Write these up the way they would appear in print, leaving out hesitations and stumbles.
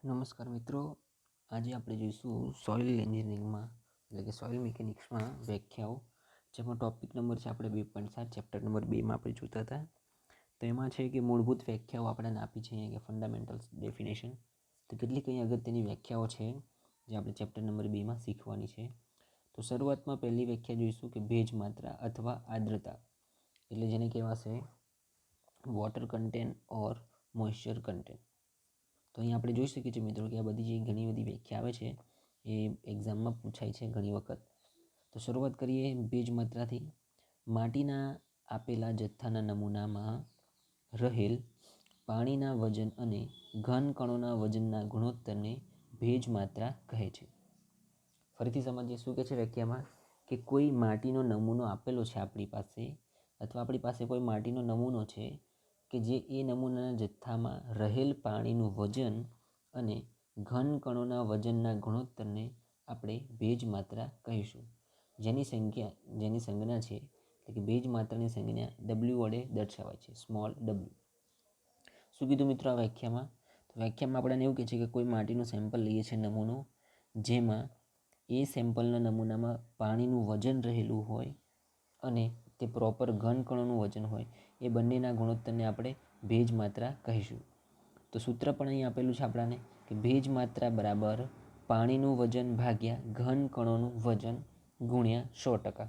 નમસ્કાર મિત્રો, આજે આપણે જોઈશું સોઇલ એન્જિનિયરિંગમાં એટલે કે સોઇલ મિકેનિક્સમાં વ્યાખ્યાઓ, જેમાં ટોપિક નંબર છે આપણે 2.7 ચેપ્ટર નંબર 2માં આપણે જોતા હતા. તો એમાં છે કે મૂળભૂત વ્યાખ્યાઓ આપણને આપી છે કે ફંડામેન્ટલ્સ ડેફિનેશન. તો કેટલીક અહીં અગત્યની વ્યાખ્યાઓ છે જે આપણે ચેપ્ટર નંબર 2માં શીખવાની છે. તો શરૂઆતમાં પહેલી વ્યાખ્યા જોઈશું કે ભેજ માત્રા અથવા આર્દ્રતા, એટલે જેને કહેવાશે વોટર કન્ટેન્ટ ઓર મોઇશ્ચર કન્ટેન્ટ. તો અહીં આપણે જોઈ શકીએ છીએ મિત્રો કે આ બધી જે ઘણી બધી વ્યાખ્યા આવે છે એ એક્ઝામમાં પૂછાય છે ઘણી વખત. તો શરૂઆત કરીએ ભેજ માત્રાથી. માટીના આપેલા જથ્થાના નમૂનામાં રહેલ પાણીના વજન અને ઘન કણોના વજનના ગુણોત્તરને ભેજ માત્રા કહે છે. ફરીથી સમજીએ શું કહે છે વ્યાખ્યામાં, કે કોઈ માટીનો નમૂનો આપેલો છે આપણી પાસે, અથવા આપણી પાસે કોઈ માટીનો નમૂનો છે કે જે એ નમૂનાના જથ્થામાં રહેલ પાણીનું વજન અને ઘન કણોના વજનના ગુણોત્તરને આપણે ભેજ માત્રા કહીશું, જેની સંજ્ઞા છે એટલે કે ભેજ માત્રાની સંજ્ઞા W વડે દર્શાવાય છે, સ્મોલ w. શું કીધું મિત્રો આ વ્યાખ્યામાં? તો વ્યાખ્યામાં આપણને એવું કહે છે કે કોઈ માટીનું સેમ્પલ લઈએ છીએ નમૂનો, જેમાં એ સેમ્પલના નમૂનામાં પાણીનું વજન રહેલું હોય અને તે પ્રોપર ઘન કણોનું વજન હોય, એ બંનેના ગુણોત્તરને આપણે ભેજ માત્રા કહીશું. તો સૂત્ર પણ અહીં આપેલું છે આપણને કે ભેજ માત્રા બરાબર પાણીનું વજન ભાગ્યા ઘન કણોનું વજન ગુણ્યા 100%,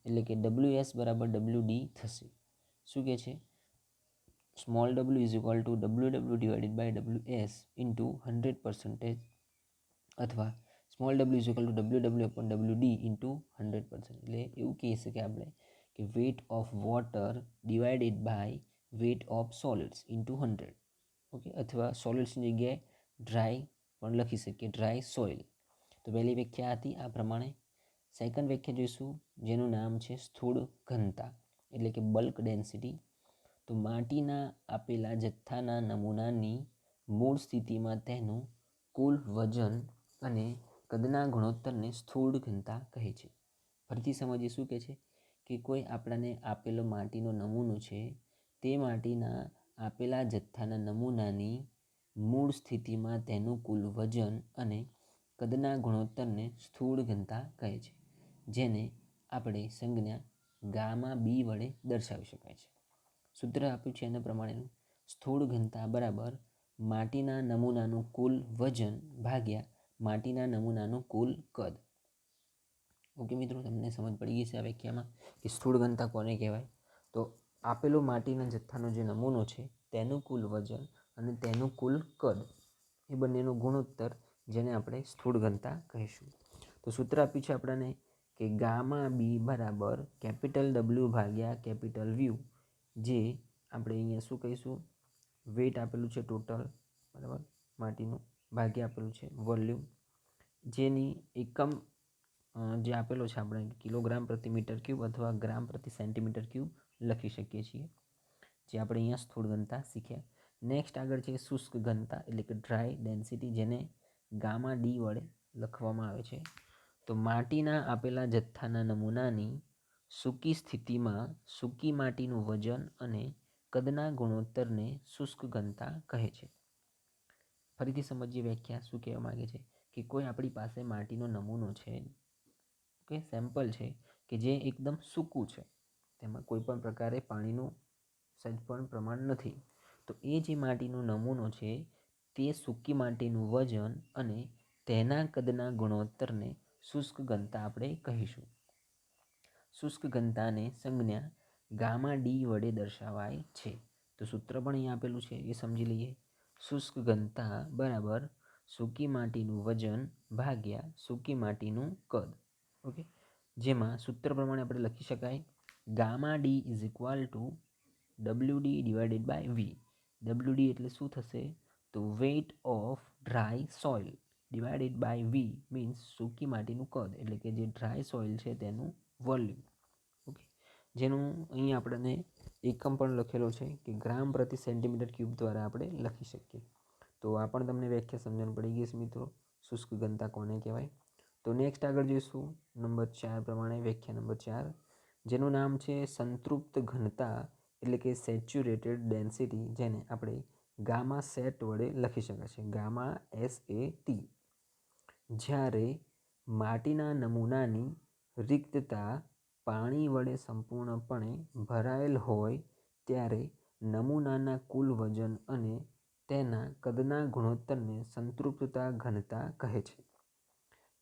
એટલે કે WS બરાબર WD થશે. શું કહે છે? Small w is equal to WW divided by WS into 100%, અથવા small w is equal to WW upon WD into 100%. એટલે એવું કહી શકીએ આપણે કે weight of water divided by weight of solids into 100. Okay, અથવા સોલિડ્સની જગ્યાએ ડ્રાય પણ લખી શકીએ, ડ્રાય સોઇલ. તો પહેલી વ્યાખ્યા હતી આ પ્રમાણે. સેકન્ડ વ્યાખ્યા જોઈશું જેનું નામ છે સ્થૂળ ઘનતા, એટલે કે બલ્ક ડેન્સિટી. તો માટીના આપેલા જથ્થાના નમૂનાની મૂળ સ્થિતિમાં તેનું કુલ વજન અને કદના ગુણોત્તરને સ્થૂળ ઘનતા કહે છે. ફરીથી સમજીએ શું કહે છે કે કોઈ આપણને આપેલો માટીનો નમૂનો છે, તે માટીના આપેલા જથ્થાના નમૂનાની મૂળ સ્થિતિમાં તેનું કુલ વજન અને કદના ગુણોત્તરને સ્થૂળ ઘનતા કહે છે, જેને આપણે સંજ્ઞા ગામા બી વડે દર્શાવી શકાય છે. સૂત્ર આપ્યું છે એના પ્રમાણેનું, સ્થૂળ ઘનતા બરાબર માટીના નમૂનાનું કુલ વજન ભાગ્યા માટીના નમૂનાનું કુલ કદ. ઓકે મિત્રો, તમને સમજ પડી ગઈ છે આ વ્યાખ્યામાં કે સ્થૂળ ઘનતા કોને કહેવાય? તો આપેલો માટીના જથ્થાનો જે નમૂનો છે તેનું કુલ વજન અને તેનું કુલ કદ, એ બંનેનો ગુણોત્તર, જેને આપણે સ્થૂળ ઘનતા કહીશું. તો સૂત્ર આપ્યું છે આપણને કે ગામા બી બરાબર કેપિટલ W ભાગ્યા કેપિટલ વ્યુ, જે આપણે અહીંયા શું કહીશું, વેટ આપેલું છે ટોટલ બરાબર માટીનું, ભાગ્યા આપેલું છે વોલ્યુમ, જેની એકમ જે આપેલો છે આપણે કિલોગ્રામ પ્રતિ મીટર ક્યુબ અથવા ગ્રામ પ્રતિ સેન્ટીમીટર ક્યુબ લખી શકીએ છીએ, જે આપણે અહીંયા સ્થૂળ ઘનતા શીખ્યા. નેક્સ્ટ આગળ છે શુષ્ક ઘનતા, એટલે કે ડ્રાય ડેન્સિટી, જેને ગામા ડી વડે લખવામાં આવે છે. તો માટીના આપેલા જથ્થાના નમૂનાની સૂકી સ્થિતિમાં સૂકી માટીનું વજન અને કદના ગુણોત્તરને શુષ્ક ઘનતા કહે છે. ફરીથી સમજીએ વ્યાખ્યા શું કહેવા માગે છે કે કોઈ આપણી પાસે માટીનો નમૂનો છે, ઓકે, સેમ્પલ છે કે જે એકદમ સૂકું છે, તેમાં કોઈ પણ પ્રકારે પાણીનું સહેજ પણ પ્રમાણ નથી. તો એ જે માટીનો નમૂનો છે તે સૂકી માટીનું વજન અને તેના કદના ગુણોત્તરને શુષ્ક ઘનતા આપણે કહીશું. શુષ્ક ઘનતાને સંજ્ઞા ગામા ડી વડે દર્શાવાય છે. તો સૂત્ર પણ અહીં આપેલું છે, એ સમજી લઈએ. શુષ્ક ઘનતા બરાબર સૂકી માટીનું વજન ભાગ્યા સૂકી માટીનું કદ. ઓકે, જેમાં સૂત્ર પ્રમાણે આપણે લખી શકાય gamma D is equal to WD divided by V. WD એટલે શું થશે? તો weight of dry soil divided by V means સૂકી માટીનું કદ, એટલે કે જે ડ્રાય સોઇલ છે તેનું વોલ્યુમ. ઓકે, જેનું અહીં આપણને એકમ પણ લખેલો છે કે ગ્રામ પ્રતિ સેન્ટીમીટર ક્યુબ દ્વારા આપણે લખી શકીએ. તો આ પણ તમને વ્યાખ્યા સમજણ પડી ગઈ છે મિત્રો, શુષ્ક ઘનતા કોને કહેવાય. તો નેક્સ્ટ આગળ જોઈશું નંબર 4 પ્રમાણે, વ્યાખ્યા નંબર 4, જેનું નામ છે સંતૃપ્ત ઘનતા, એટલે કે સેચ્યુરેટેડ ડેન્સિટી, જેને આપણે ગામા સેટ વડે લખી શકાય છે, ગામા SAT. જ્યારે માટીના નમૂનાની રિક્તતા પાણી વડે સંપૂર્ણપણે ભરાયેલ હોય ત્યારે નમૂનાના કુલ વજન અને તેના કદના ગુણોત્તરને સંતૃપ્તતા ઘનતા કહે છે.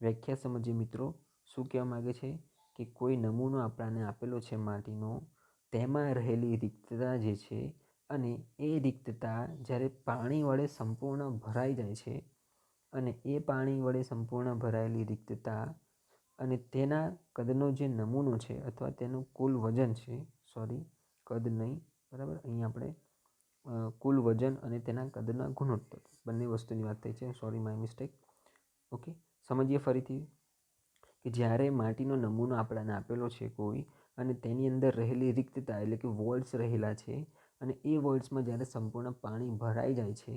વ્યાખ્યા સમજીએ મિત્રો. શું કહેવા માગે છે કે કોઈ નમૂનો આપણને આપેલો છે માટીનો, તેમાં રહેલી રિક્તતા જે છે અને એ રિક્તતા જ્યારે પાણી વડે સંપૂર્ણ ભરાઈ જાય છે અને એ પાણી વડે સંપૂર્ણ ભરાયેલી રિક્તતા અને તેના કદનો જે નમૂનો છે અથવા તેનું કુલ વજન છે, કદ નહીં, બરાબર, અહીં આપણે કુલ વજન અને તેના કદના ગુણોત્તર બંને વસ્તુની વાત થઈ છે, માય મિસ્ટેક. ઓકે, સમજીએ ફરીથી કે જ્યારે માટીનો નમૂનો આપણને આપેલો છે કોઈ અને તેની અંદર રહેલી રિક્તતા એટલે કે વોલ્ટ્સ રહેલા છે અને એ વોલ્ટ્સમાં જ્યારે સંપૂર્ણ પાણી ભરાઈ જાય છે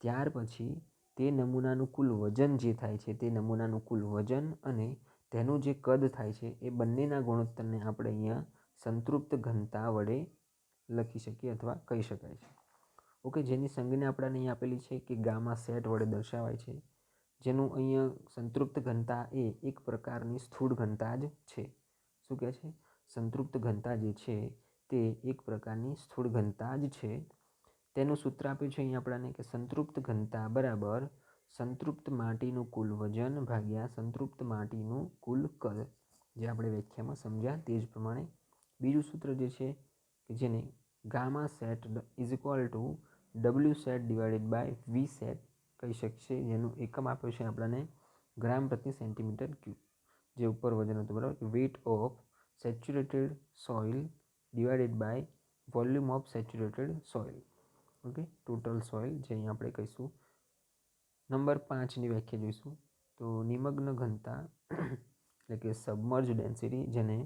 ત્યાર પછી તે નમૂનાનું કુલ વજન જે થાય છે તે નમૂનાનું કુલ વજન અને તેનું જે કદ થાય છે એ બંનેના ગુણોત્તરને આપણે અહીંયા સંતૃપ્ત ઘનતા વડે લખી શકીએ અથવા કહી શકાય છે. ઓકે, જેની સંજ્ઞા આપણને અહીં આપેલી છે કે ગામા સેટ વડે દર્શાવાય છે, જેનું અહીંયા સંતૃપ્ત ઘનતા એ એક પ્રકારની સ્થૂળ ઘનતા જ છે. શું કહે છે? સંતૃપ્ત ઘનતા જે છે તે એક પ્રકારની સ્થૂળ ઘનતા જ છે. તેનું સૂત્ર આપ્યું છે અહીં આપણને કે સંતૃપ્ત ઘનતા બરાબર સંતૃપ્ત માટીનું કુલ વજન ભાગ્યા સંતૃપ્ત માટીનું કુલ કદ, જે આપણે વ્યાખ્યામાં સમજ્યા તે જ પ્રમાણે. બીજું સૂત્ર જે છે કે જેને gamma sat is equal to W sat divided by V sat કહી શકશે, જેનું એકમ આપ્યો છે આપણને ગ્રામ પ્રતિ સેન્ટીમીટર ક્યુબ, જે ઉપર વજન હતું, બરાબર. Weight of saturated soil divided by volume of saturated soil. Okay, total soil, જે અહીં આપણે કહીશું. નંબર 5ની વ્યાખ્યા જોઈશું. તો નિમગ્ન ઘનતા એટલે કે સબમર્જ ડેન્સિટી, જેને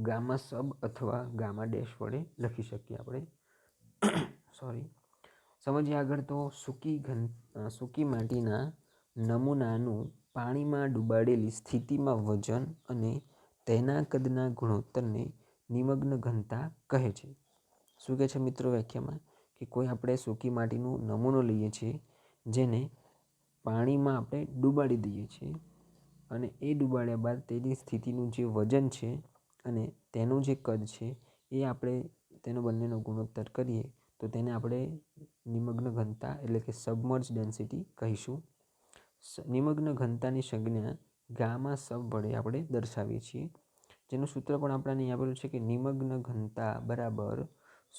ગામા સબ અથવા ગામા ડેશ વડે લખી શકીએ આપણે. સમજીએ આગળ. તો સૂકી માટીના નમૂનાનું પાણીમાં ડૂબાડેલી સ્થિતિમાં વજન અને તેના કદના ગુણોત્તરને નિમગ્ન ઘનતા કહે છે. શું કહે છે મિત્રો વ્યાખ્યામાં કે કોઈ આપણે સૂકી માટીનું નમૂનો લઈએ છીએ જેને પાણીમાં આપણે ડૂબાડી દઈએ છીએ અને એ ડૂબાડ્યા બાદ તેની સ્થિતિનું જે વજન છે અને તેનું જે કદ છે એ આપણે તેનો બંનેનો ગુણોત્તર કરીએ તો તેને આપણે નિમગ્ન ઘનતા એટલે કે સબમર્જ ડેન્સિટી કહીશું. નિમગ્ન ઘનતાની સંજ્ઞા ગામા સબ વડે આપણે દર્શાવીએ છીએ, જેનું સૂત્ર પણ આપણને અહીં આપેલું છે કે નિમગ્ન ઘનતા બરાબર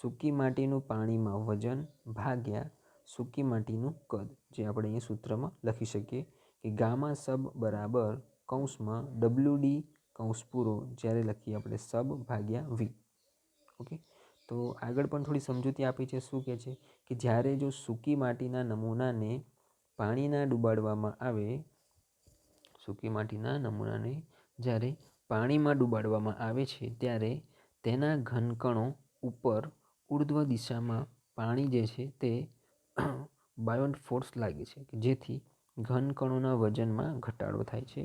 સૂકી માટીનું પાણીમાં વજન ભાગ્યા સૂકી માટીનું કદ, જે આપણે અહીંયા સૂત્રમાં લખી શકીએ કે ગામા સબ બરાબર કૌંસમાં WD કૌંસ પૂરો, જ્યારે લખીએ આપણે સબ ભાગ્યા V. ઓકે, તો આગળ પણ થોડી સમજૂતી આપી છે. શું કહે છે કે જ્યારે જો સૂકી માટીના નમૂનાને પાણીના ડૂબાડવામાં આવે, સૂકી માટીના નમૂનાને જ્યારે પાણીમાં ડૂબાડવામાં આવે છે ત્યારે તેના ઘનકણો ઉપર ઉર્ધ્વ દિશામાં પાણી જે છે તે બાયોન્ટ ફોર્સ લાગે છે કે જેથી ઘનકણોના વજનમાં ઘટાડો થાય છે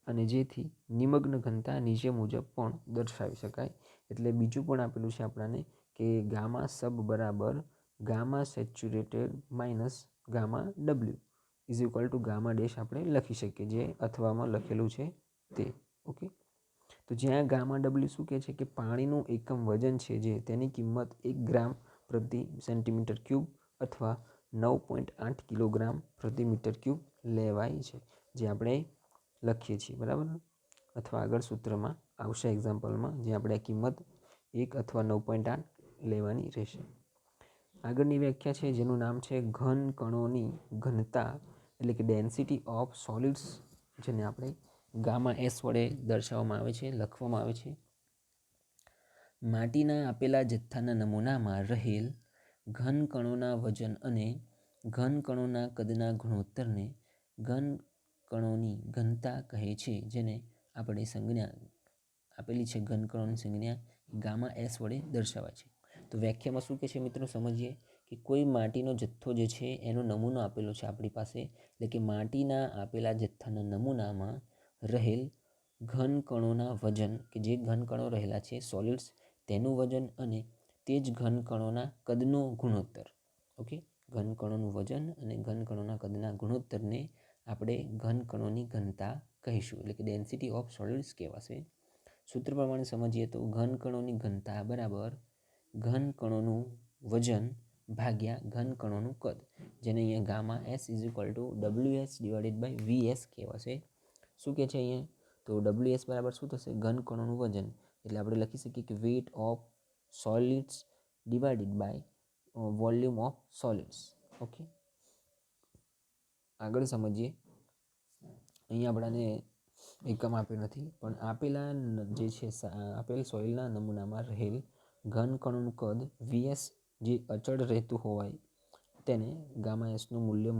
અને જેથી નિમગ્ન ઘનતા નીચે મુજબ પણ દર્શાવી શકાય. એટલે બીજું પણ આપેલું છે આપણને કે ગામા સબ બરાબર gamma saturated minus gamma W is equal two gamma dash આપણે લખી શકીએ, જે અથવામાં લખેલું છે તે. ઓકે, તો જ્યાં ગામા W શું કહે છે કે પાણીનું એકમ વજન છે, જે તેની કિંમત 1 ગ્રામ પ્રતિ સેન્ટીમીટર ક્યુબ અથવા 9.8 કિલોગ્રામ પ્રતિ મીટર ક્યુબ લેવાય છે, જે આપણે લખીએ છીએ, બરાબર. અથવા આગળ સૂત્રમાં આવશે એક્ઝામ્પલમાં, જે આપણે કિંમત 1 અથવા 9.8 લેવાની રહેશે. આગળની વ્યાખ્યા છે જેનું નામ છે ઘન કણોની ઘનતા એટલે કે ડેન્સિટી ઓફ સોલિડ્સ, જેને આપણે ગામા S વડે દર્શાવવામાં આવે છે, લખવામાં આવે છે. માટીના આપેલા જથ્થાના નમૂનામાં રહેલ ઘન કણોના વજન અને ઘન કણોના કદના ગુણોત્તરને ઘન કણોની ઘનતા કહે છે, જેને આપણે સંજ્ઞા આપેલી છે ઘન કણોની સંજ્ઞા ગામા S વડે દર્શાવાય છે. તો વ્યાખ્યામાં શું કહે છે મિત્રો, સમજીએ કે કોઈ માટીનો જથ્થો જે છે એનો નમૂનો આપેલો છે આપણી પાસે, એટલે કે માટીના આપેલા જથ્થાના નમૂનામાં રહેલ ઘન કણોના વજન, કે જે ઘન કણો રહેલા છે સોલિડ્સ, તેનું વજન અને તે જ ઘન કણોના કદનો ગુણોત્તર. ઓકે, ઘનકણોનું વજન અને ઘનકણોના કદના ગુણોત્તરને આપણે ઘનકણોની ઘનતા કહીશું, એટલે કે ડેન્સિટી ઓફ સોલિડ્સ કહેવાશે. સૂત્ર પ્રમાણે સમજીએ તો ઘનકણોની ઘનતા બરાબર ઘનકણોનું વજન ભાગ્યા ઘનકણોનું કદ, જેને અહીંયા ગામા એસ WS/VS કહેવાશે. શું કહે છે અહીંયા? તો WS બરાબર શું થશે? ઘનકણોનું વજન, એટલે આપણે લખી શકીએ કે weight of solids divided by volume of solids. Okay, આગળ સમજીએ. અહીંયા આપણાને એકમ આપ્યો નથી, પણ આપેલા જે છે આપેલ સોઇલના નમૂનામાં રહેલ ઘનકણોનું કદ VS જે અચળ રહેતું હોય તેને ગામા એસનું મૂલ્ય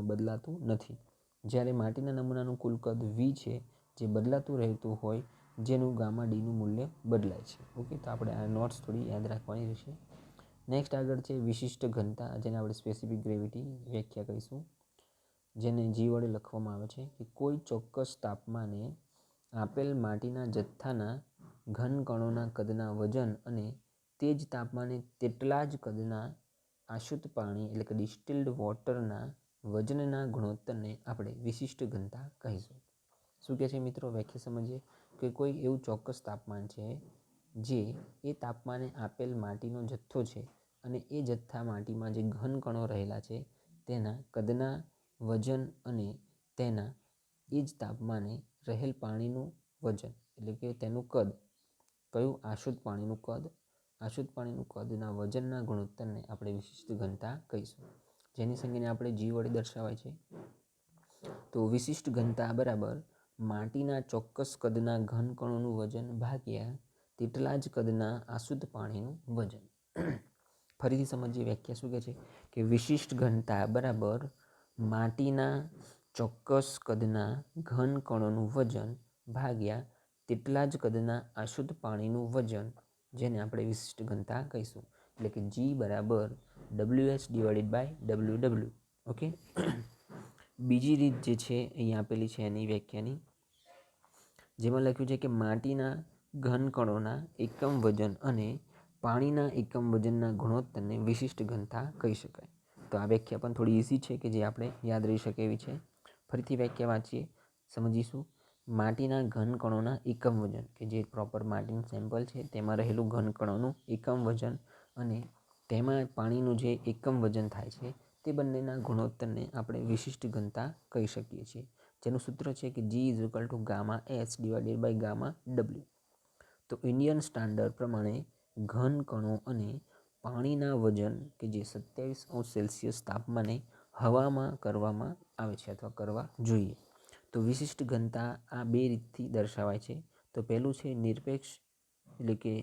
બદલાતું નથી. જ્યારે માટીના નમૂનાનું કુલ કદ V છે જે બદલાતું રહેતું હોય, જેનું ગામા ડીનું મૂલ્ય બદલાય છે. ઓકે, તો આપણે આ નોટ્સ થોડી યાદ રાખવાની રહેશે. નેક્સ્ટ આગળ છે વિશિષ્ટ ઘનતા, જેને આપણે સ્પેસિફિક ગ્રેવિટી વ્યાખ્યા કહીશું, જેને G વડે લખવામાં આવે છે કે કોઈ ચોક્કસ તાપમાને આપેલ માટીના જથ્થાના ઘનકણોના કદના વજન અને તે જ તાપમાને તેટલા જ કદના આશુત પાણી એટલે કે ડિસ્ટિલ્ડ વોટરના વજનના ગુણોત્તરને આપણે વિશિષ્ટ ઘનતા કહીશું. શું કહે છે મિત્રો? વ્યાખ્યા સમજીએ કે કોઈ એવું ચોક્કસ તાપમાન છે જે એ તાપમાને આપેલ માટીનો જથ્થો છે અને એ જથ્થા માટીમાં જે ઘનકણો રહેલા છે તેના કદના વજન અને તેના એ જ તાપમાને રહેલ પાણીનું વજન એટલે કે તેનું કદ, કયું? આશુત પાણીનું કદ. આશુત પાણીનું કદના વજનના ગુણોત્તરને આપણે વિશિષ્ટ ઘનતા કહીશું, જેની સંજ્ઞાને આપણે G વડે દર્શાવાય છે. તો વિશિષ્ટ ઘનતા બરાબર માટીના ચોક્કસ કદના ઘનકણોનું વજન ભાગ્યા તેટલા જ કદના આશુદ્ધ પાણીનું વજન. ફરીથી સમજીએ વ્યાખ્યા શું કહે છે કે વિશિષ્ટ ઘનતા બરાબર માટીના ચોક્કસ કદના ઘનકણોનું વજન ભાગ્યા તેટલા જ કદના અશુદ્ધ પાણીનું વજન, જેને આપણે વિશિષ્ટ ઘનતા કહીશું, એટલે કે G બરાબર WS/WW. ઓકે, બીજી રીત જે છે અહીંયા આપેલી છે એની વ્યાખ્યાની, જેમાં લખ્યું છે કે માટીના ઘનકણોના એકમ વજન અને પાણીના એકમ વજનના ગુણોત્તરને વિશિષ્ટ ઘનતા કહી શકાય. તો આ વ્યાખ્યા પણ થોડી ઇઝી છે કે જે આપણે યાદ રહી શકે એવી છે. ફરીથી વ્યાખ્યા વાંચીએ, સમજીશું. માટીના ઘનકણોના એકમ વજન, કે જે પ્રોપર માટીનું સેમ્પલ છે તેમાં રહેલું ઘનકણોનું એકમ વજન અને તેમાં પાણીનું જે એકમ વજન થાય છે તે બંનેના ગુણોત્તરને આપણે વિશિષ્ટ ઘનતા કહી શકીએ છીએ, જેનું સૂત્ર છે કે G ગામા S/ગામા W. તો ઇન્ડિયન સ્ટાન્ડર્ડ પ્રમાણે ઘનકણો અને પાણીના વજન કે જે 27°C તાપમાને હવામાં કરવામાં આવે છે અથવા કરવા જોઈએ. તો વિશિષ્ટ ઘનતા આ બે રીતથી દર્શાવાય છે. તો પહેલું છે નિરપેક્ષ એટલે કે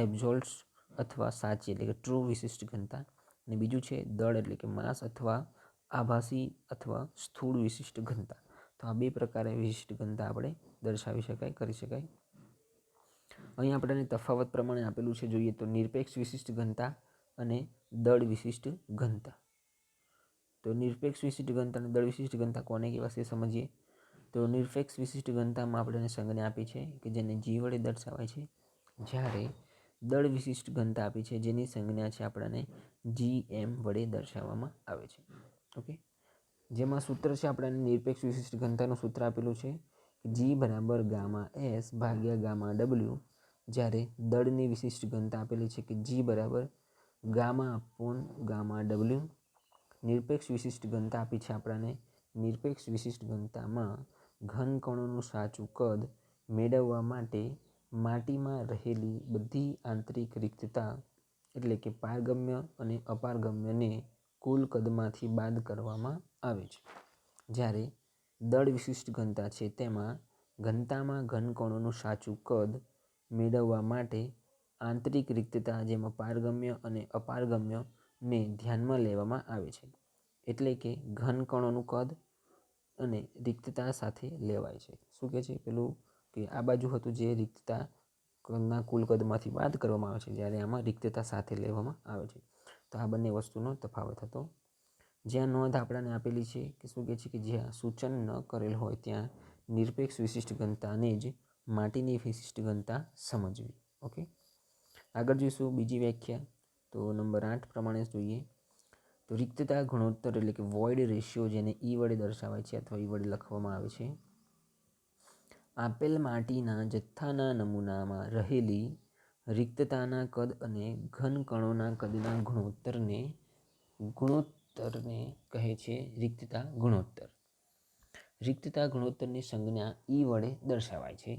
એબ્સોલ્યુટ અથવા સાચી એટલે કે ટ્રુ વિશિષ્ટ ઘનતા, અને બીજું છે દળ એટલે કે માસ અથવા આભાસી અથવા સ્થૂળ વિશિષ્ટ ઘનતા. તો આ બે પ્રકારે વિશિષ્ટ ઘનતા આપણે દર્શાવી શકાય, કરી શકાય. અહીં આપણને તફાવત પ્રમાણે આપેલું છે, જોઈએ તો નિરપેક્ષ વિશિષ્ટ ઘનતા અને દળ વિશિષ્ટ ઘનતા. તો નિરપેક્ષ વિશિષ્ટ ઘનતા અને દળ વિશિષ્ટ ઘનતા કોને કહેવાશે સમજીએ. તો નિરપેક્ષ વિશિષ્ટ ઘનતામાં આપણે સંજ્ઞા આપી છે કે જેને G વડે દર્શાવાય છે, જ્યારે દળ વિશિષ્ટ ઘનતા આપી છે જેની સંજ્ઞા છે આપણને GM વડે દર્શાવવામાં આવે છે. ઓકે, જેમાં સૂત્ર છે આપણને નિરપેક્ષ વિશિષ્ટ ઘનતાનું સૂત્ર આપેલું છે G બરાબર ગામા S/ગામા W, જ્યારે દળની વિશિષ્ટ ઘનતા આપેલી છે કે G બરાબર ગામા W. નિરપેક્ષ વિશિષ્ટ ઘનતા આપી છે આપણને. નિરપેક્ષ વિશિષ્ટ ઘનતામાં ઘનકણોનું સાચું કદ મેળવવા માટે માટીમાં રહેલી બધી આંતરિક રિક્તતા એટલે કે પારગમ્ય અને અપારગમ્યને કુલ કદમાંથી બાદ કરવામાં આવે છે. જ્યારે દળ વિશિષ્ટ ઘનતા છે તેમાં ઘનતામાં ઘનકણોનું સાચું કદ મેળવવા માટે આંતરિક રિક્તતા જેમાં પારગમ્ય અને અપારગમ્યને ધ્યાનમાં લેવામાં આવે છે. એટલે કે ઘનકણોનું કદ અને રિક્તતા સાથે લેવાય છે. શું કહે છે પેલું કે આ બાજુ હતું જે રિક્તતા ના કુલ કદમાંથી બાદ કરવામાં આવે છે, જ્યારે આમાં રિક્તતા સાથે લેવામાં આવે છે. તો આ બંને વસ્તુનો તફાવત હતો. જ્યાં નોંધ આપણને આપેલી છે કે શું કહે છે કે જ્યાં સૂચન ન કરેલ હોય ત્યાં નિરપેક્ષ વિશિષ્ટ ઘનતાને જ માટીની વિશિષ્ટ ઘનતા સમજવી. ઓકે, આગળ જોઈશું બીજી વ્યાખ્યા. તો નંબર 8 પ્રમાણે જોઈએ તો રિક્તતા ગુણોત્તર એટલે કે વોઇડ રેશિયો, જેને ઈ વડે દર્શાવાય છે અથવા ઈ વડે લખવામાં આવે છે. આપેલ માટીના જથ્થાના નમૂનામાં રહેલી રિક્તતાના કદ અને ઘન કણોના કદના ગુણોત્તરને કહે છે રિક્તતા ગુણોત્તર. રિક્તતા ગુણોત્તરની સંજ્ઞા ઈ વડે દર્શાવાય છે.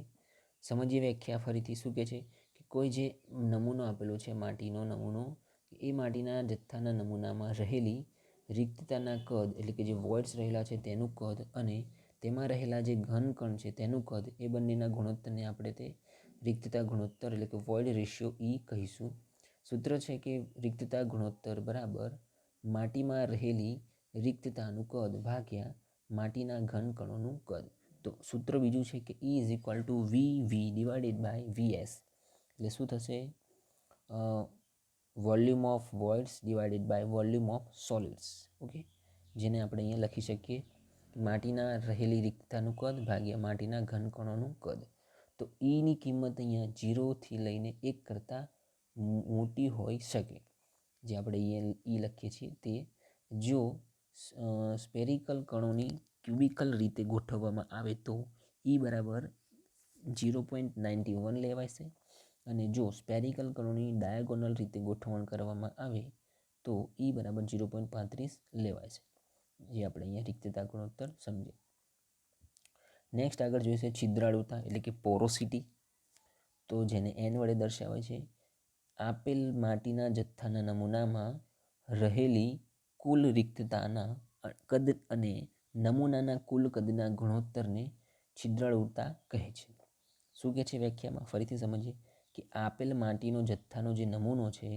સમજીએ વ્યાખ્યા ફરીથી. શું કહે છે કે કોઈ જે નમૂનો આપેલો છે, માટીનો નમૂનો, એ માટીના જથ્થાના નમૂનામાં રહેલી રિક્તતાના કદ એટલે કે જે વોઇડ્સ રહેલા છે તેનું કદ અને તેમાં રહેલા જે ઘન કણ છે તેનું કદ, એ બંનેના ગુણોત્તરને આપણે તે રિક્તતા ગુણોત્તર એટલે કે વોઇડ રેશિયો ઈ કહીશું. સૂત્ર છે કે રિક્તતા ગુણોત્તર બરાબર માટીમાં રહેલી રિક્તતાનું કદ ભાગ્યા માટીના ઘન કણોનું કદ. તો સૂત્ર બીજું છે કે E = VV divided by VS. એટલે શું થશે? Volume of voids divided by volume of solids. Okay, જેને આપણે અહીંયા લખી શકીએ માટીના રહેલી રિક્તતાનું કદ ભાગ્યા માટીના ઘન કણોનું કદ. તો ઈની કિંમત અહીંયા 0થી લઈને 1 કરતાં મોટી હોઈ શકે. જે આપણે અહીંયા ઈ લખીએ છીએ તે જો સ્પેરિકલ કણોની ક્યુબિકલ રીતે ગોઠવવામાં આવે તો ઈ બરાબર 0.91 લેવાશે, અને જો સ્પેરિકલ કણોની ડાયાગોનલ રીતે ગોઠવણ કરવામાં આવે તો ઈ બરાબર 0.35 લેવાશે. જે આપણે અહીંયા રિક્તતા ગુણોત્તર સમજીએ. નેક્સ્ટ આગળ જોઈશે છિદ્રાળુતા એટલે કે પોરોસિટી. તો જેને N વડે દર્શાવાય છે. આપેલ માટીના જથ્થાના નમૂનામાં રહેલી કુલ રિક્તતાના કદ અને નમૂનાના કુલ કદના ગુણોત્તરને છિદ્રાળુતા કહે છે. શું કહે છે વ્યાખ્યામાં? ફરીથી સમજીએ કે આપેલ માટીનો જથ્થાનો જે નમૂનો છે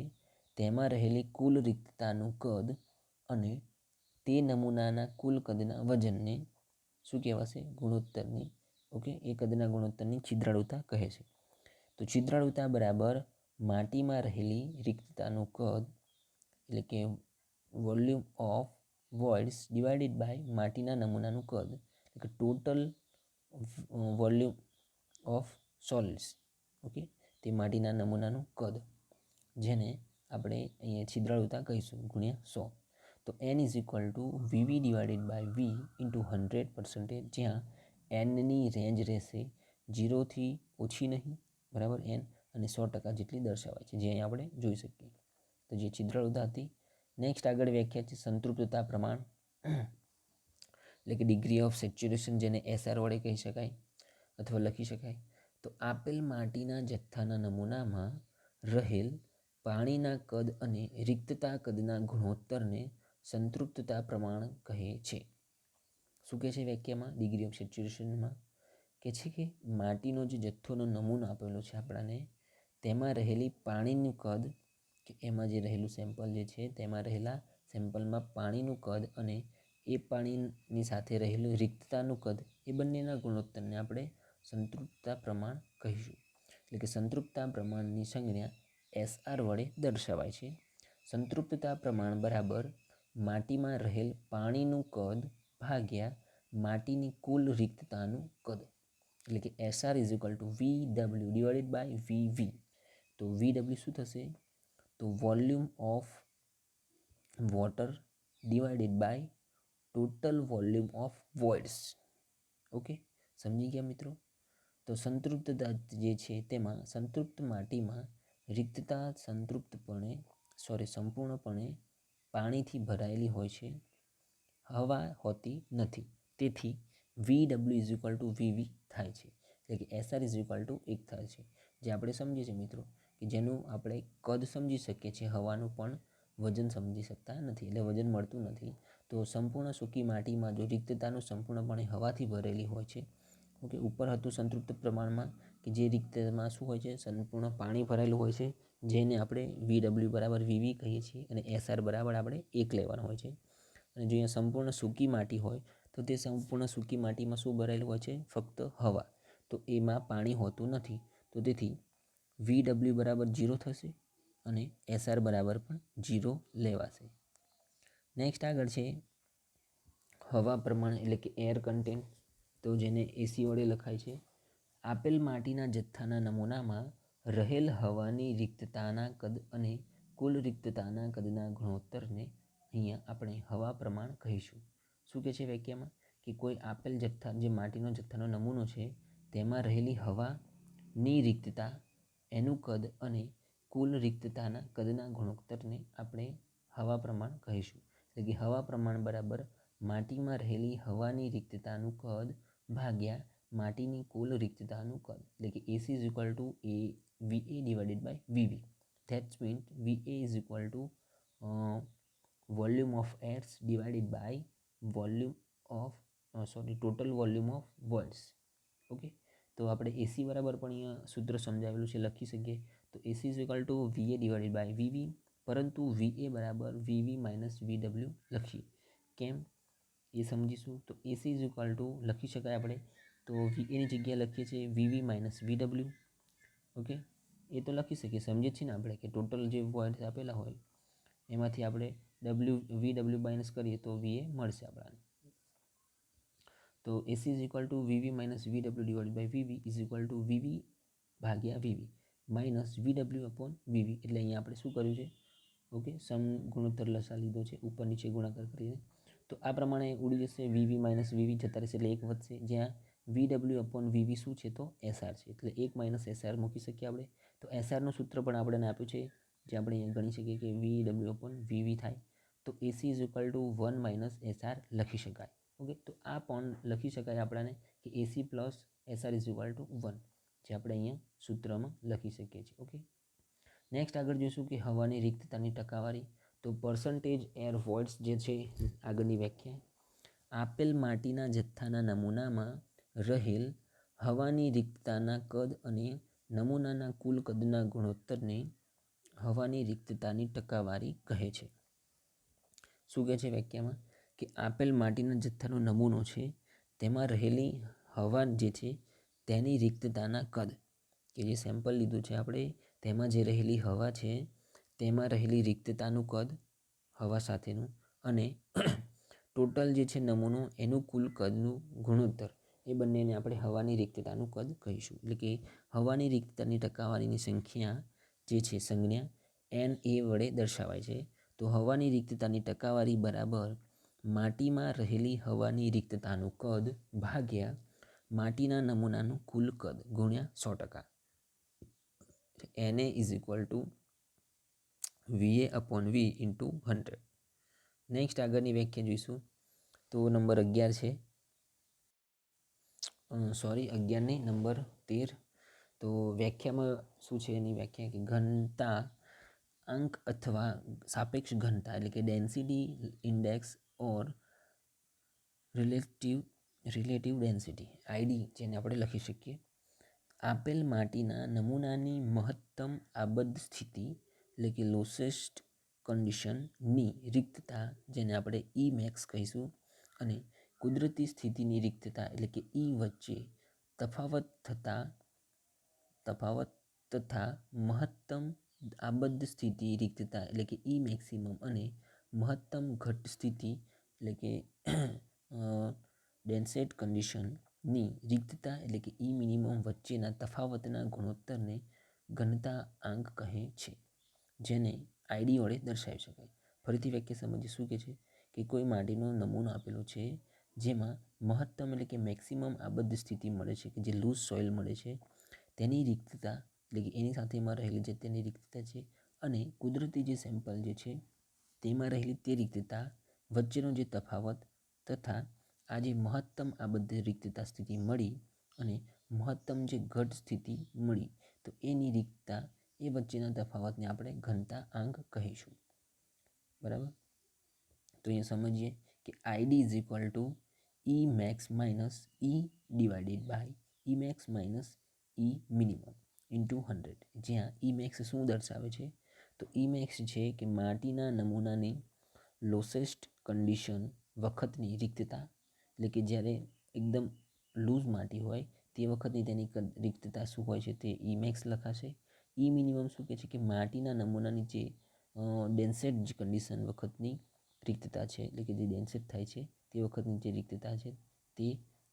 તેમાં રહેલી કુલ રિક્તતાનું કદ અને તે નમૂનાના કુલ કદના વજનને શું કહેવાશે? ગુણોત્તરની. ઓકે, એ કદના ગુણોત્તરની છિદ્રાળુતા કહે છે. તો છિદ્રાળુતા બરાબર માટીમાં રહેલી રિક્તતાનું કદ એટલે કે volume of voids divided by માટીના નમૂનાનું કદ એટલે કે total volume of solids. Okay, તે માટીના નમૂનાનું કદ, જેને આપણે અહીંયા છિદ્રાળુતા કહીશું, ગુણ્યા 100. તો N = VV divided by V into 100%, જ્યાં Nની રેન્જ રહેશે 0થી ઓછી નહીં, બરાબર, N, અને 100% જેટલી દર્શાવાય છે, જે અહીંયા આપણે જોઈ શકીએ. તો જે છિદ્રાળુતા હતી. નેક્સ્ટ આગળ વ્યાખ્યા છે સંતૃપ્તતા પ્રમાણ એટલે કે ડિગ્રી ઓફ સેચ્યુરેશન, જેને SR વડે કહી શકાય અથવા લખી શકાય. તો આપેલ માટીના જથ્થાના નમૂનામાં રહેલ પાણીના કદ અને રિક્તતા કદના ગુણોત્તરને સંતૃપ્તતા પ્રમાણ કહે છે. શું કહે છે વ્યાખ્યામાં? ડિગ્રી ઓફ સેચ્યુરેશનમાં કે છે કે માટીનો જે જથ્થોનો નમૂનો આપેલો છે આપણાને, તેમાં રહેલી પાણીનું કદ, કે એમાં જે રહેલું સેમ્પલ જે છે તેમાં રહેલા સેમ્પલમાં પાણીનું કદ અને એ પાણીની સાથે રહેલું રિક્તતાનું કદ, એ બંનેના ગુણોત્તરને આપણે સંતૃપ્તતા પ્રમાણ કહીશું. એટલે કે સંતૃપ્તતા પ્રમાણની સંજ્ઞા SR વડે દર્શાવાય છે. સંતૃપ્તતા પ્રમાણ બરાબર માટીમાં રહેલ પાણીનું કદ ભાગ્યા માટીની કુલ રિક્તતાનું કદ. એટલે કે SR = VW divided by VV. તો VW શું થશે? તો volume of water divided by total volume of voids. Okay, સમજી ગયા મિત્રો? તો સંતૃપ્તતા જે છે તેમાં સંતૃપ્ત માટીમાં રિક્તતા સંપૂર્ણપણે પાણીથી ભરાયેલી હોય છે, હવા હોતી નથી. તેથી VW = VV થાય છે. એટલે કે SR = 1 થાય છે. જે આપણે સમજીએ છીએ મિત્રો કે જેનું આપણે કદ સમજી શકીએ છીએ, હવાનું પણ વજન સમજી શકતા નથી, એટલે વજન મળતું નથી. તો સંપૂર્ણ સૂકી માટીમાં જો રિક્તતાનું સંપૂર્ણપણે હવાથી ભરેલી હોય છે, ઓકે, ઉપર હતું સંતૃપ્ત પ્રમાણમાં કે જે રિક્તતામાં શું હોય છે? સંપૂર્ણ પાણી ભરેલું હોય છે, જેને આપણે VW = VV કહીએ છીએ, અને SR બરાબર આપણે 1 લેવાનું હોય છે. અને જો અહીંયા સંપૂર્ણ સૂકી માટી હોય તો તે સંપૂર્ણ સૂકી માટીમાં શું ભરેલું હોય છે? ફક્ત હવા. તો એમાં પાણી હોતું નથી. તો તેથી VW = 0 થશે અને SR બરાબર પણ 0 લેવાશે. નેક્સ્ટ આગળ છે હવા પ્રમાણ એટલે કે એર કન્ટેન્ટ. તો જેને AC વડે લખાય છે. આપેલ માટીના જથ્થાના નમૂનામાં રહેલ હવાની રિક્તતાના કદ અને કુલ રિક્તતાના કદના ગુણોત્તરને અહીંયા આપણે હવા પ્રમાણ કહીશું. શું કહે છે વાક્યમાં કે કોઈ આપેલ જથ્થા જે માટીનો જથ્થાનો નમૂનો છે તેમાં રહેલી હવાની રિક્તતા, એનું કદ અને કુલ રિક્તતાના કદના ગુણોત્તરને આપણે હવા પ્રમાણ કહીશું. એટલે કે હવા પ્રમાણ બરાબર માટીમાં રહેલી હવાની રિક્તતાનું કદ ભાગ્યા માટીની કુલ રિક્તતાનું કદ. એટલે કે AC is equal to VA divided by VV. That means VA is equal to volume of airs divided by volume of total volume of worlds. Okay, તો આપણે AC બરાબર પણ અહીંયા સૂત્ર સમજાવેલું છે, લખી શકીએ. તો AC is equal to VA divided by VV, પરંતુ VA બરાબર VV minus VW લખીએ. કેમ એ સમજીશું. તો AC is equal to લખી શકાય આપણે, તો VAની જગ્યાએ લખીએ છીએ VV minus VW. ઓકે, એ તો લખી શકીએ, સમજીએ છીએ ને આપણે કે ટોટલ જે વોઇડ્સ આપેલા હોય એમાંથી આપણે VW માઇનસ કરીએ તો VA મળશે આપણાને. તો AC is equal to VV minus VW divided by VV is equal to VV ભાગ્યા VV minus VW upon VV. એટલે અહીંયા આપણે શું કર્યું છે, ઓકે, સમ ગુણોત્તર લસા લીધો છે, ઉપર નીચે ગુણાકાર કરીને. તો આ પ્રમાણે ઉડી જશે, VV માઇનસ VV જતા રહેશે એટલે 1 વધશે, જ્યાં VW upon VV શું છે તો SR છે, એટલે 1 માઇનસ SR મૂકી શકીએ આપણે. તો SRનું સૂત્ર પણ આપણને આપ્યું છે, જે આપણે અહીંયા ગણી શકીએ કે VW upon VV થાય. તો AC is equal to 1 minus SR લખી શકાય. ઓકે, તો આ પણ લખી શકાય આપણને કે AC plus SR is equal to 1, જે આપણે અહીંયા સૂત્રમાં લખી શકીએ છીએ. ઓકે, નેક્સ્ટ આગળ જોઈશું કે હવાની રિક્તતાની ટકાવારી. તો પર્સન્ટેજ એર વોઇડ્સ જે છે આગળની વ્યાખ્યા, આપેલ માટીના જથ્થાના નમૂનામાં રહેલ હવાની રિક્તતાના કદ અને નમૂનાના કુલ કદના ગુણોત્તરને હવાની રિક્તતાની ટકાવારી કહે છે. શું કહે છે વ્યાખ્યામાં કે આપેલ માટીના જથ્થાનો નમૂનો છે તેમાં રહેલી હવા જે છે તેની રિક્તતાના કદ, કે જે સેમ્પલ લીધું છે આપણે તેમાં જે રહેલી હવા છે તેમાં રહેલી રિક્તતાનું કદ હવા સાથેનું અને ટોટલ જે છે નમૂનો એનું કુલ કદનું ગુણોત્તર, એ બંનેને આપણે હવાની રિક્તતાનું કદ કહીશું. એટલે કે હવાની રિક્તતાની ટકાવારીની સંખ્યા જે છે સંજ્ઞા NA વડે દર્શાવાય છે. તો હવાની રિક્તતાની ટકાવારી બરાબર માટીમાં રહેલી હવાની રિક્તતાનું કદ ભાગ્યા માટીના નમૂનાનું કુલ કદ ગુણ્યા 100%. NA is equal to VA upon V into 100. Next આગળની વ્યાખ્યા જોઈશું. તો નંબર 11 છે, 11 નહીં, નંબર 13. તો વ્યાખ્યામાં શું છે એની વ્યાખ્યા કે ઘનતા અંક અથવા સાપેક્ષ ઘનતા એટલે કે ડેન્સિટી ઇન્ડેક્સ ઓર રિલેટિવ ડેન્સિટી ID જેને આપણે લખી શકીએ. આપેલ માટીના નમૂનાની મહત્તમ આબદ્ધ સ્થિતિ એટલે કે લોસેસ્ટ કન્ડિશનની રિક્તતા જેને આપણે Emax કહીશું અને કુદરતી સ્થિતિની રિક્તતા એટલે કે E વચ્ચે તફાવત તથા મહત્તમ આબદ્ધ સ્થિતિ રિક્તતા એટલે કે E મેક્સિમમ અને મહત્તમ ઘટ સ્થિતિ એટલે કે ડેન્સેટ કન્ડિશનની રિક્તતા એટલે કે E મિનિમમ વચ્ચેના તફાવતના ગુણોત્તરને ઘનતા આંક કહે છે, જેને ID વડે દર્શાવી શકાય. ફરીથી વ્યાખ્યા સમજીએ. શું કહે છે કે કોઈ માટીનો નમૂનો આપેલો છે જેમાં મહત્તમ એટલે કે મેક્સિમમ આબદ્ધ સ્થિતિ મળે છે, કે જે લૂઝ સોઇલ મળે છે, તેની રિક્તતા એટલે કે એની સાથેમાં રહેલી જે તેની રિક્તતા છે અને કુદરતી જે સેમ્પલ જે છે તેમાં રહેલી તે રિક્તતા વચ્ચેનો જે તફાવત તથા આ જે મહત્તમ આબદ્ધ રિક્તતા સ્થિતિ મળી અને મહત્તમ જે ઘટ સ્થિતિ મળી, તો એની રિક્તતા એ વચ્ચેના તફાવતને આપણે ઘનતા આંક કહીશું. બરાબર, તો અહીંયા સમજીએ કે ID is equal to Emax minus E divided by Emax minus E minimum into 100, જ્યાં Emax શું દર્શાવે છે તો Emax છે કે માટીના નમૂનાની લોસેસ્ટ કન્ડિશન વખતની રિક્તતા, એટલે કે જ્યારે એકદમ લૂઝ માટી હોય તે વખતની તેની રિક્તતા શું હોય છે તે Emax લખાશે. E મિનિમમ શું કહે છે કે માટીના નમૂનાની જે ડેન્સેટ કન્ડિશન વખતની રિક્તતા છે, એટલે કે જે ડેન્સેટ થાય છે તે વખતની જે રિક્તતા છે તે,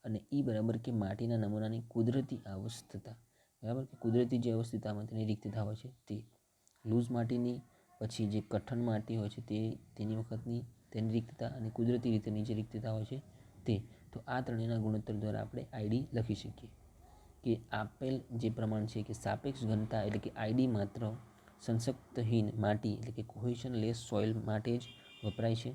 અને E બરાબર કે માટીના નમૂનાની કુદરતી અવસ્થિતતા, બરાબર કે કુદરતી જે અવસ્થિતામાં તેની રિક્તતા હોય છે તે. લૂઝ માટીની પછી જે કઠણ માટી હોય છે તેની વખતની તેની રિક્તતા અને કુદરતી રીતે નીચે રિક્તતા હોય છે તે. તો આ ત્રણેયના ગુણોત્તર દ્વારા આપણે આઈડી લખી શકીએ કે આપેલ જે પ્રમાણ છે કે સાપેક્ષ ઘનતા એટલે કે આઈડી માત્ર સંસક્તહીન માટી એટલે કે કોહેશન લેસ સોઇલ માટે જ વપરાય છે,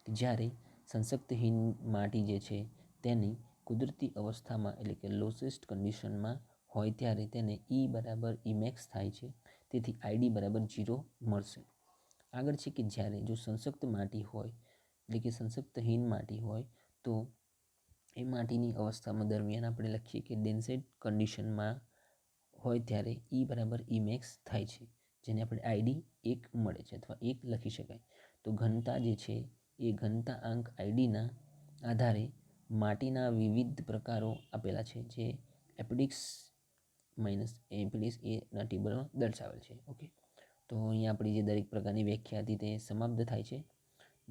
જ્યારે સંસક્તહીન માટી જે છે તેની કુદરતી અવસ્થામાં એટલે કે લોસેસ્ટ કન્ડિશનમાં હોય ત્યારે તેને ઈ બરાબર ઇમેક્સ થાય છે, તેથી આઈડી બરાબર 0 મળશે. આગળ છે કે જ્યારે જો સંસક્ત માટી હોય એટલે કે સંસક્તહીન માટી હોય તો એ માટીની અવસ્થામાં દરમિયાન આપણે લખીએ કે ડેન્સેટ કન્ડિશનમાં હોય ત્યારે ઈ બરાબર ઇમેક્સ થાય છે, જેને આપણે આઈડી 1 મળે છે અથવા 1 લખી શકાય. તો ઘનતા જે છે એ ઘનતા આંક આઈડીના આધારે માટીના વિવિધ પ્રકારો આપેલા છે, જે એપિડિક્સ માઇનસ એપિડિક્સ એના ટેબલમાં દર્શાવેલ છે. ઓકે, તો અહીંયા આપણી જે દરેક પ્રકારની વ્યાખ્યા હતી તે સમાપ્ત થાય છે.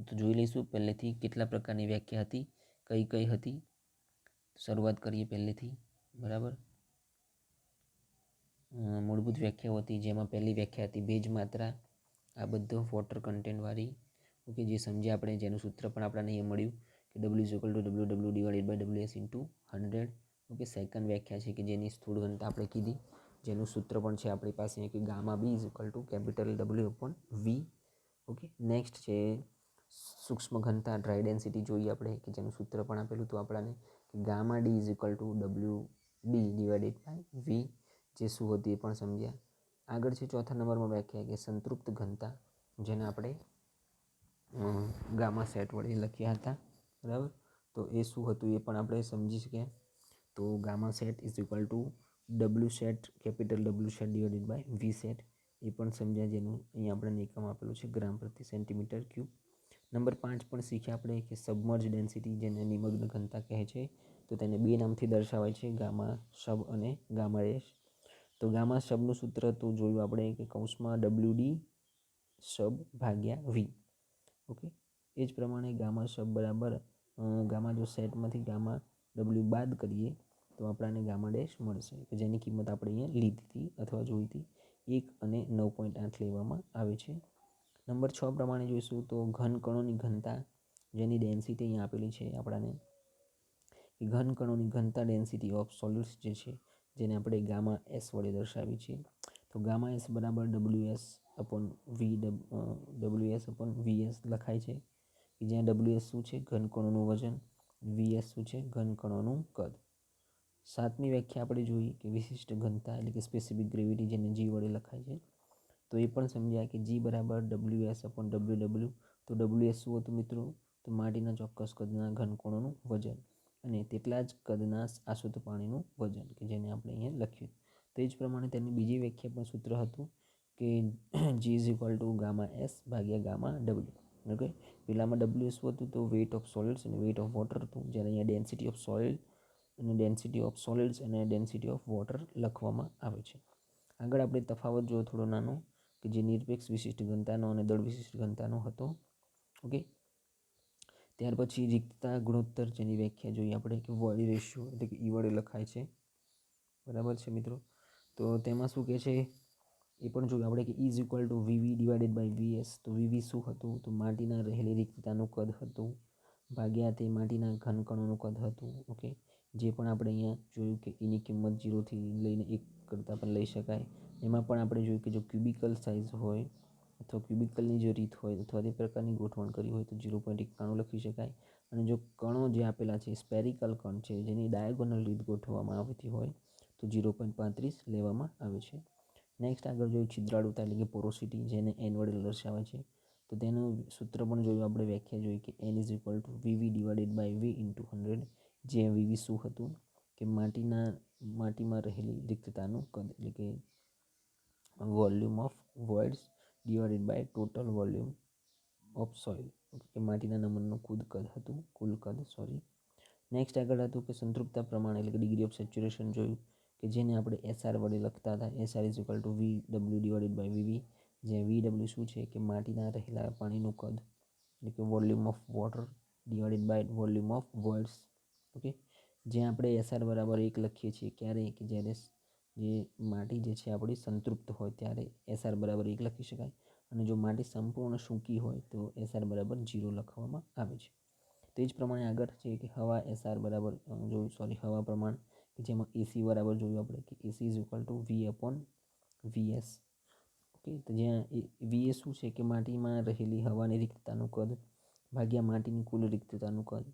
તો જોઈ લઈશું પહેલેથી કેટલા પ્રકારની વ્યાખ્યા હતી, કઈ કઈ હતી. શરૂઆત કરીએ પહેલેથી. બરાબર, મૂળભૂત વ્યાખ્યાઓ હતી, જેમાં પહેલી વ્યાખ્યા હતી ભેજ માત્રા, આ બધું વોટર કન્ટેન્ટવાળી. ઓકે, જે સમજ્યા આપણે, જેનું સૂત્ર પણ આપણને અહીંયા મળ્યું કે W=WW/WS/100. ઓકે, સેકન્ડ વ્યાખ્યા છે કે જેની સ્થૂળ ઘનતા આપણે કીધી, જેનું સૂત્ર પણ છે આપણી પાસે કે γB=W/V. ઓકે, નેક્સ્ટ છે સૂક્ષ્મ ઘનતા ડ્રાય ડેન્સિટી જોઈએ આપણે, કે જેનું સૂત્ર પણ આપેલું હતું આપણને કે γD=WD/V. જે શું હતી એ પણ સમજ્યા. આગળ છે ચોથા નંબરમાં વ્યાખ્યા કે સંતૃપ્ત ઘનતા, જેને આપણે ગામા સેટ વડે લખ્યા હતા. બરાબર, તો એ શું હતું એ પણ આપણે સમજી શકીએ. તો gamma sat W sat W સેટ/V સેટ એ પણ સમજ્યા, જેનું અહીંયા આપણને એકમ આપેલું છે ગ્રામ પ્રતિ સેન્ટીમીટર ક્યુબ. નંબર 5 પણ શીખ્યા આપણે કે સબમર્જ ડેન્સિટી, જેને નિમગ્ન ઘનતા કહે છે. તો તેને બે નામથી દર્શાવાય છે, ગામા સબ અને ગામા ડેશ. તો ગામા સબનું સૂત્ર તો જોયું આપણે કે કૌંસમાં WD સબ/V. ઓકે, એ જ પ્રમાણે ગામા સબ બરાબર ગામા જો સેટમાંથી ગામા W બાદ કરીએ તો આપણને ગામા ડેશ મળશે, કે જેની કિંમત આપણે અહીંયા લીધી હતી અથવા જોઈ હતી, 1 અને 9.8 લેવામાં આવે છે. નંબર 6 પ્રમાણે જોઈશું તો ઘન કણોની ઘનતા, જેની ડેન્સિટી અહીંયા આપેલી છે આપણને. ઘન કણોની ઘનતા ડેન્સિટી ઓફ સોલિડ્સ જે છે, જેને આપણે ગામા S વડે દર્શાવી છે. તો ગામા S બરાબર WS/VS લખાય છે, કે જ્યાં WS શું છે ઘન કણોનું વજન, VS શું છે ઘન કણોનું કદ. સાતમી વ્યાખ્યા આપણે જોઈ કે વિશિષ્ટ ઘનતા એટલે કે સ્પેસિફિક ગ્રેવિટી, જેને G વડે લખાય છે. તો એ પણ સમજ્યા કે G બરાબર WS/WW. તો WS શું હતું મિત્રો, તો માટીના ચોક્કસ કદના ઘન કણોનું વજન અને તેટલા જ કદના આશુદ્ધ પાણીનું વજન, કે જેને આપણે અહીંયા લખ્યું. તે જ પ્રમાણે તેની બીજી વ્યાખ્યા પણ સૂત્ર હતું કે G=γS/γW. ઓકે, પેલામાં W શું હતું તો વેઇટ ઓફ સોલિડ્સ અને વેઇટ ઓફ વોટર હતું, જ્યારે અહીંયા ડેન્સિટી ઓફ સોઇલ અને ડેન્સિટી ઓફ સોલિડ્સ અને ડેન્સિટી ઓફ વોટર લખવામાં આવે છે. આગળ આપણે તફાવત જોયો થોડો નાનો, કે જે નિરપેક્ષ વિશિષ્ટ ઘનતાનો અને દળ વિશિષ્ટ ઘનતાનો હતો. ઓકે, ત્યાર પછી રિક્તતા ગુણોત્તર, જેની વ્યાખ્યા જોઈએ આપણે કે વોઇડ રેશિયો એટલે કે E વડે લખાય છે. બરાબર છે મિત્રો. તો તેમાં શું કહે છે એ પણ જોયું આપણે કે E=VV/VS. તો VV શું હતું તો માટીના રહેલી રિક્તતાનું કદ હતું, ભાગ્યા તે માટીના ઘન કણોનું કદ હતું. ઓકે, જે પણ આપણે અહીંયા જોયું કે એની કિંમત 0થી લઈને 1 કરતાં પણ લઈ શકાય. એમાં પણ આપણે જોયું કે જો ક્યુબિકલ સાઇઝ હોય અથવા ક્યુબિકલની જો રીત હોય અથવા તે પ્રકારની ગોઠવણ કરી હોય તો 0.91 લખી શકાય. અને જો કણો જે આપેલા છે સ્પેરિકલ કણ છે, જેની ડાયાગોનલ રીત ગોઠવવામાં આવતી હોય તો 0.35 લેવામાં આવે છે. નેક્સ્ટ આગળ જોયું છિદ્રાળુતા એટલે કે પોરોસિટી, જેને N વડે દર્શાવે છે. તો તેનું સૂત્ર પણ જોયું આપણે, વ્યાખ્યા જોઈ કે N=VV/V×100. જે VV શું હતું કે માટીમાં રહેલી રિક્તતાનું કદ એટલે કે volume of voids divided by total volume of soil, કે માટીના નમૂનાનું કુલ કદ. નેક્સ્ટ આગળ હતું કે સંતૃપ્તતા પ્રમાણ એટલે કે ડિગ્રી ઓફ સેચ્યુરેશન જોયું, કે જેને આપણે SR વડે લખતા હતા. SR=VW/VV, જ્યાં VW શું છે કે માટીના રહેલા પાણીનું કદ એટલે કે volume of water divided by volume of voids. Okay, જ્યાં આપણે SR બરાબર 1 લખીએ છીએ ક્યારે, કે જ્યારે જે માટી જે છે આપણી સંતૃપ્ત હોય ત્યારે SR બરાબર 1 લખી શકાય. અને જો માટી સંપૂર્ણ સૂકી હોય તો SR બરાબર 0 લખવામાં આવે છે. તે જ પ્રમાણે આગળ છે કે હવા SR બરાબર હવા પ્રમાણ કે જેમાં AC બરાબર જોયું આપણે કે AC is equal two V/VS. Okay, તો જ્યાં VS શું છે કે માટીમાં રહેલી હવાની રિક્તતાનું કદ ભાગ્યા માટીની કુલ રિક્તતાનું કદ,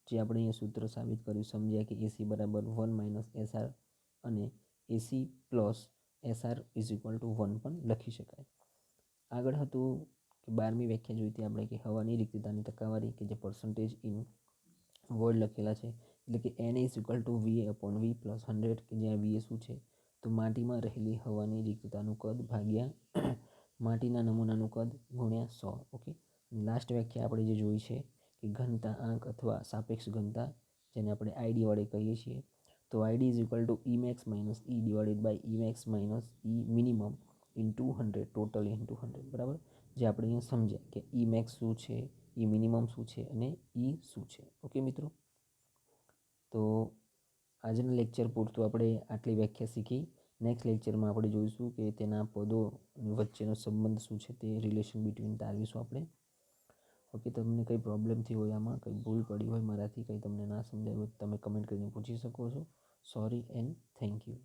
જે આપણે અહીંયા સૂત્ર સાબિત કર્યું, સમજ્યા કે AC બરાબર 1 - SR અને AC plus SR is equal two 1 પણ લખી શકાય. આગળ હતું કે 12મી વ્યાખ્યા જોઈ હતી આપણે કે હવાની રિક્તતાની ટકાવારી કે જે પર્સન્ટેજ ઇન વર્ડ લખેલા છે, એટલે કે Na is equal two Va/V plus 100, કે જ્યાં Va શું છે તો માટીમાં રહેલી હવાની રિક્તતાનું કદ ભાગ્યા માટીના નમૂનાનું કદ ગુણ્યા 100. ઓકે, લાસ્ટ વ્યાખ્યા આપણે જે જોઈ છે કે ઘનતા આંક અથવા સાપેક્ષ ઘનતા, જેને આપણે ID વડે કહીએ છીએ, તો ID is equal to Emax minus E divided by Emax minus E minimum into 100 total into 100. બરાબર, જે આપણે અહીંયા સમજ્યા કે Emax શું છે, E મિનિમમ શું છે અને E શું છે. ઓકે મિત્રો, તો આજના લેક્ચર પૂરતું આપણે આટલી વ્યાખ્યા શીખી. નેક્સ્ટ લેક્ચરમાં આપણે જોઈશું કે તેના પદો વચ્ચેનો સંબંધ શું છે, તે રિલેશન બિટવીન તારવીશું આપણે. ઓકે, તમને કંઈ પ્રોબ્લેમ થઈ હોય, આમાં કંઈ ભૂલ પડી હોય મારાથી, કંઈ તમને ના સમજાય હોય, તમે કમેન્ટ કરીને પૂછી શકો છો. Sorry and thank you.